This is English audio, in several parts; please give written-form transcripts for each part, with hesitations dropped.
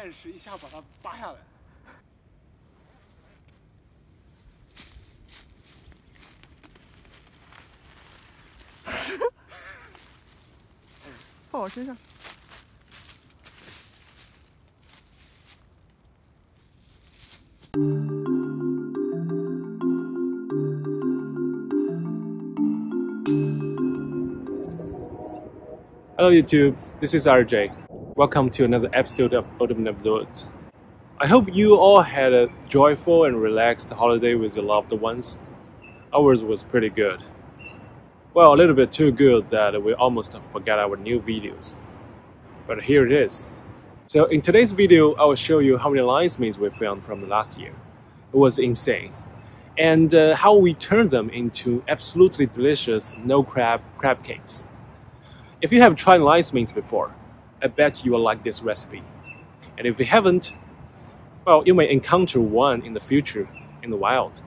暂时一下把它扒下来。放我身上。Hello YouTube, this is RJ. Welcome to another episode of Autumn of the Woods. I hope you all had a joyful and relaxed holiday with your loved ones. Ours was pretty good. Well, a little bit too good that we almost forgot our new videos. But here it is. So in today's video, I will show you how many lion's manes we found from the last year. It was insane. And how we turned them into absolutely delicious no-crab crab cakes. If you have tried lion's manes before, I bet you will like this recipe. And if you haven't, well, you may encounter one in the future in the wild.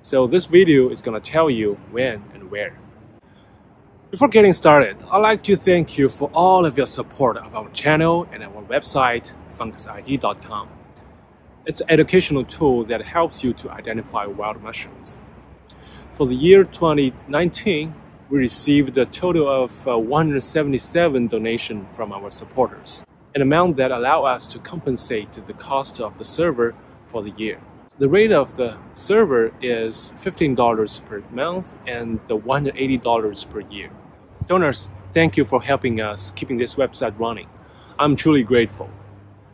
So this video is gonna tell you when and where. Before getting started, I'd like to thank you for all of your support of our channel and our website, fungusid.com. It's an educational tool that helps you to identify wild mushrooms. For the year 2019, we received a total of 177 donations from our supporters, an amount that allows us to compensate the cost of the server for the year. The rate of the server is $15 per month and $180 per year. Donors, thank you for helping us keeping this website running. I'm truly grateful.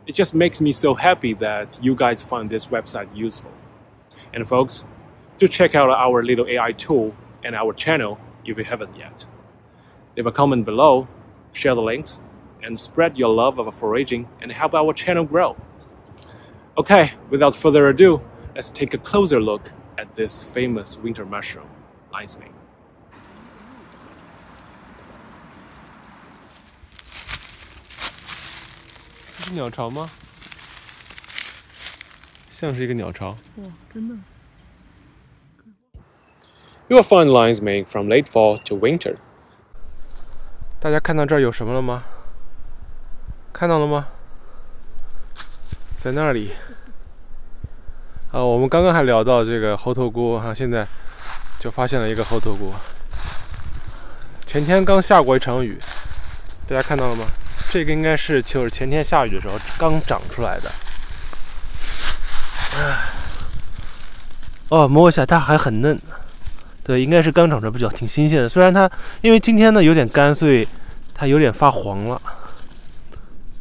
It just makes me so happy that you guys find this website useful. And folks, do check out our little AI tool and our channel if you haven't yet. Leave a comment below, share the links, and spread your love of foraging and help our channel grow. Okay, without further ado, let's take a closer look at this famous winter mushroom, lion's mane. 这是鸟巢吗？像是一个鸟巢。哇，真的。You will find lion's mane from late fall to winter. 大家看到这儿有什么了吗？看到了吗？在那里。我们刚刚还聊到这个猴头菇，现在就发现了一个猴头菇。前天刚下过一场雨，大家看到了吗？这个应该是就是前天下雨的时候刚长出来的。哦，摸一下，它还很嫩。对，应该是刚长出来不久，挺新鲜的。虽然它因为今天呢有点干，所以它有点发黄了，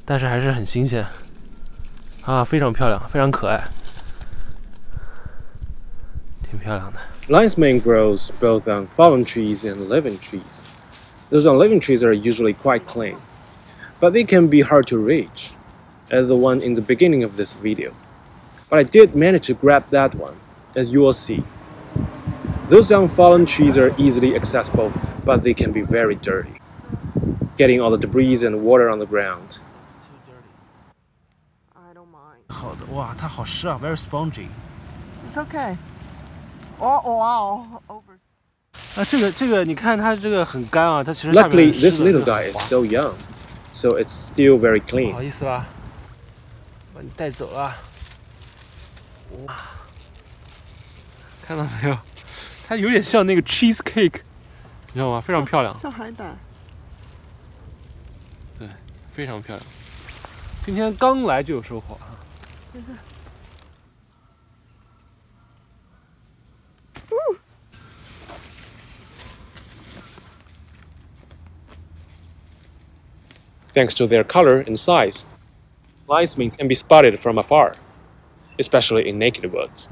但是还是很新鲜。非常漂亮，非常可爱，挺漂亮的。Lion's mane grows both on fallen trees and living trees. Those on living trees are usually quite clean, but they can be hard to reach, as the one in the beginning of this video. But I did manage to grab that one, as you will see. Those young fallen trees are easily accessible, but they can be very dirty, getting all the debris and water on the ground. I don't mind. 好的，哇，它好湿啊 ，very spongy. It's okay. Oh, over. 这个，你看它这个很干啊，它其实下面 Luckily, this little guy is so young, so it's still very 不 clean. 好意思吧，把你带走了。哇，看到没有？它有点像那个 cheesecake， 你知道吗？非常漂亮。像海胆。对，非常漂亮。今天刚来就有收获啊。Thanks to their color and size, lion's mane can be spotted from afar, especially in naked woods.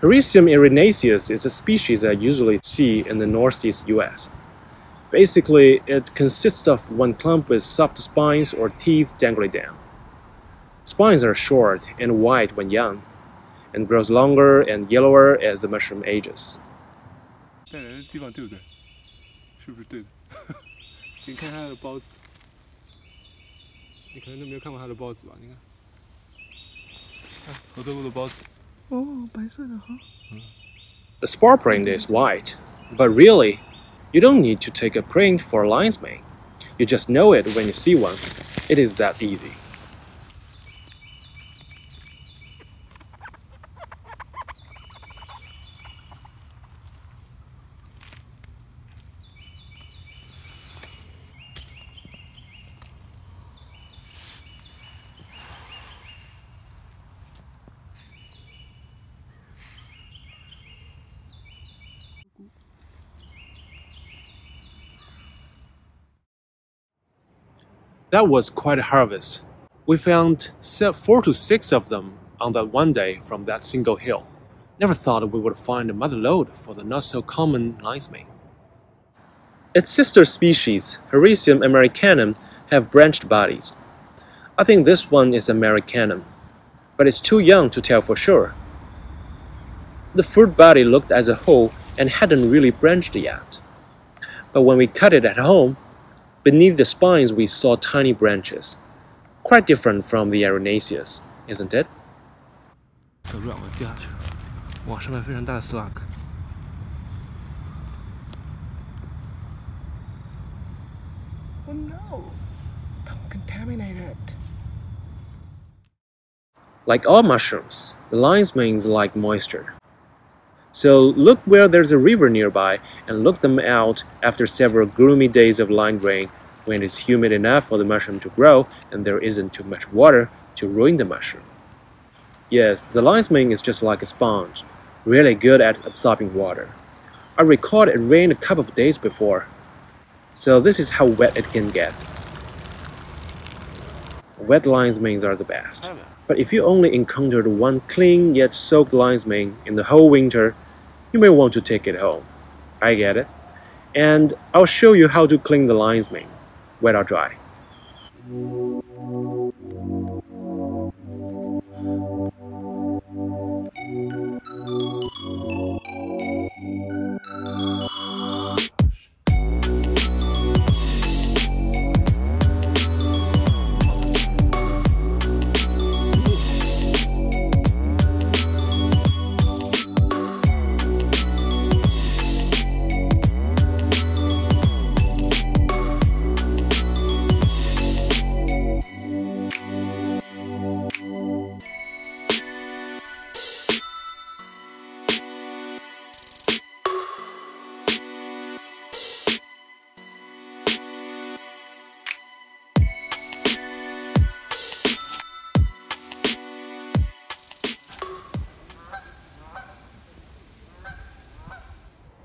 Hericium erinaceus is a species I usually see in the northeast US. Basically, it consists of one clump with soft spines or teeth dangling down. Spines are short and white when young, and grows longer and yellower as the mushroom ages. 带来的地方对不对？是不是对的？你看它的孢子，你可能都没有看过它的孢子吧？你看，看猴头菇的孢子。哦，白色的哈。The spore print is white, but really, you don't need to take a print for a lion's mane. You just know it when you see one. It is that easy. That was quite a harvest. We found 4 to 6 of them on that one day from that single hill. Never thought we would find another load for the not-so-common lion's mane. Its sister species, Hericium americanum, have branched bodies. I think this one is americanum, but it's too young to tell for sure. The fruit body looked as a whole and hadn't really branched yet. But when we cut it at home, beneath the spines we saw tiny branches. Quite different from the Erinaceus, isn't it? 走不了，我掉下去了。哇，上面非常大的 slug。 Oh no! Don't contaminate it. Like all mushrooms, the lion's manes like moisture. So look where there's a river nearby and look them out after several gloomy days of light rain when it's humid enough for the mushroom to grow and there isn't too much water to ruin the mushroom. Yes, the lion's mane is just like a sponge, really good at absorbing water. I recall it rained a couple of days before, so this is how wet it can get. Wet lion's manes are the best. But if you only encountered one clean yet soaked lion's mane in the whole winter, you may want to take it home. I get it. And I'll show you how to clean the lion's mane, wet or dry.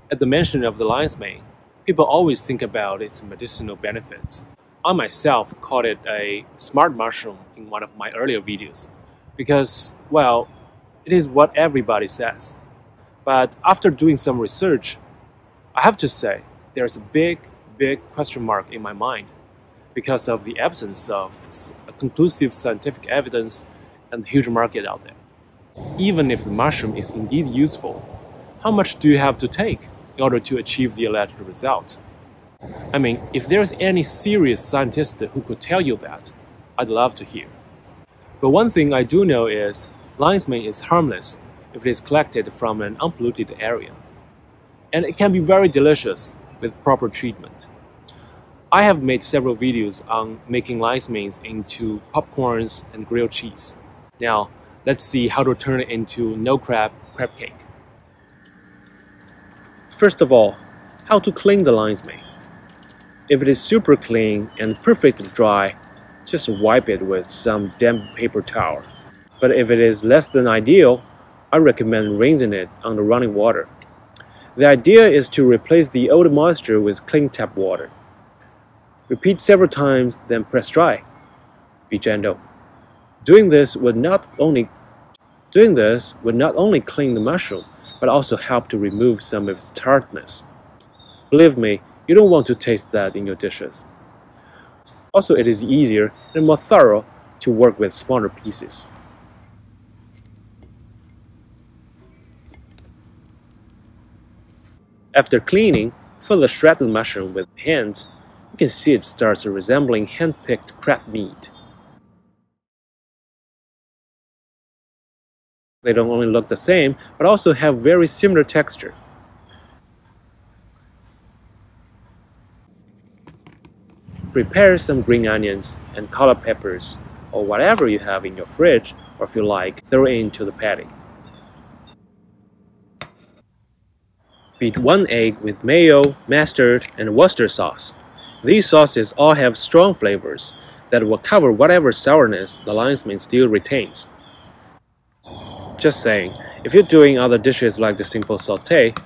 At the mention of the lion's mane, people always think about its medicinal benefits. I myself called it a smart mushroom in one of my earlier videos because, well, it is what everybody says. But after doing some research, I have to say there's a big question mark in my mind because of the absence of conclusive scientific evidence and the huge market out there. Even if the mushroom is indeed useful, how much do you have to take in order to achieve the alleged result? I mean, if there's any serious scientist who could tell you that, I'd love to hear. But one thing I do know is lion's mane is harmless if it is collected from an unpolluted area. And it can be very delicious with proper treatment. I have made several videos on making lion's manes into popcorns and grilled cheese. Now, let's see how to turn it into no-crab crab cake. First of all, how to clean the lion's mane. If it is super clean and perfectly dry, just wipe it with some damp paper towel. But if it is less than ideal, I recommend rinsing it under running water. The idea is to replace the old moisture with clean tap water. Repeat several times, then press dry. Be gentle. Doing this would not only clean the mushroom, but also help to remove some of its tartness. Believe me, you don't want to taste that in your dishes. Also, it is easier and more thorough to work with smaller pieces. After cleaning, further shred the mushroom with hands. You can see it starts resembling hand-picked crab meat. They don't only look the same, but also have very similar texture. Prepare some green onions and colored peppers, or whatever you have in your fridge, or if you like, throw it into the patty. Beat 1 egg with mayo, mustard, and Worcester sauce. These sauces all have strong flavors that will cover whatever sourness the lion's mane still retains. Just saying, if you're doing other dishes like the simple sauté,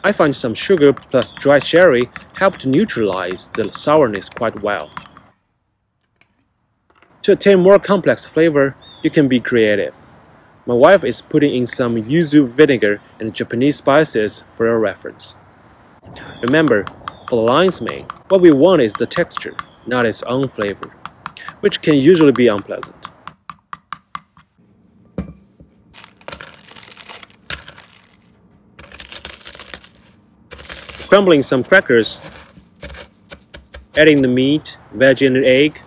I find some sugar plus dry sherry help to neutralize the sourness quite well. To attain more complex flavor, you can be creative. My wife is putting in some yuzu vinegar and Japanese spices for your reference. Remember, for the lion's mane, what we want is the texture, not its own flavor, which can usually be unpleasant. Crumbling some crackers, adding the meat, veggie and egg.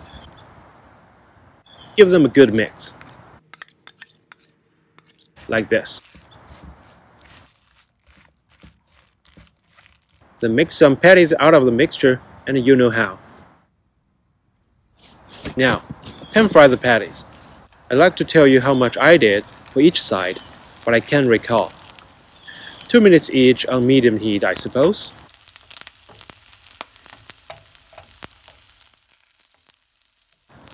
Give them a good mix. Like this. Then mix some patties out of the mixture, and you know how. Now, pan fry the patties. I'd like to tell you how much I did for each side, but I can't recall. 2 minutes each on medium heat, I suppose.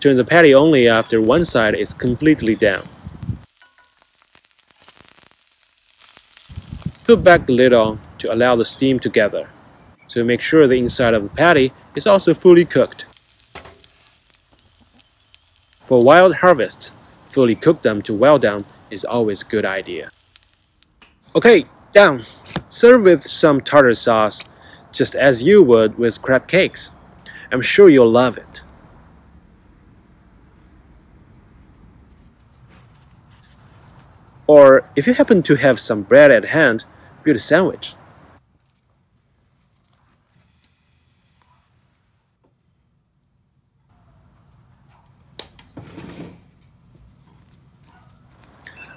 Turn the patty only after one side is completely down. Put back the lid on to allow the steam to gather, so make sure the inside of the patty is also fully cooked. For wild harvest, fully cook them to well done is always a good idea. Okay, done. Serve with some tartar sauce, just as you would with crab cakes. I'm sure you'll love it. Or if you happen to have some bread at hand, build a sandwich.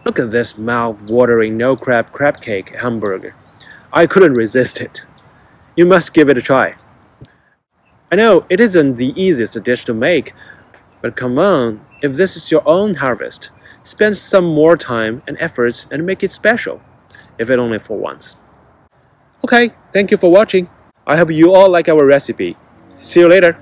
Look at this mouth-watering no-crab crab cake hamburger. I couldn't resist it. You must give it a try. I know it isn't the easiest dish to make, but come on, if this is your own harvest, spend some more time and efforts and make it special, if it only for once. Okay, thank you for watching. I hope you all like our recipe. See you later.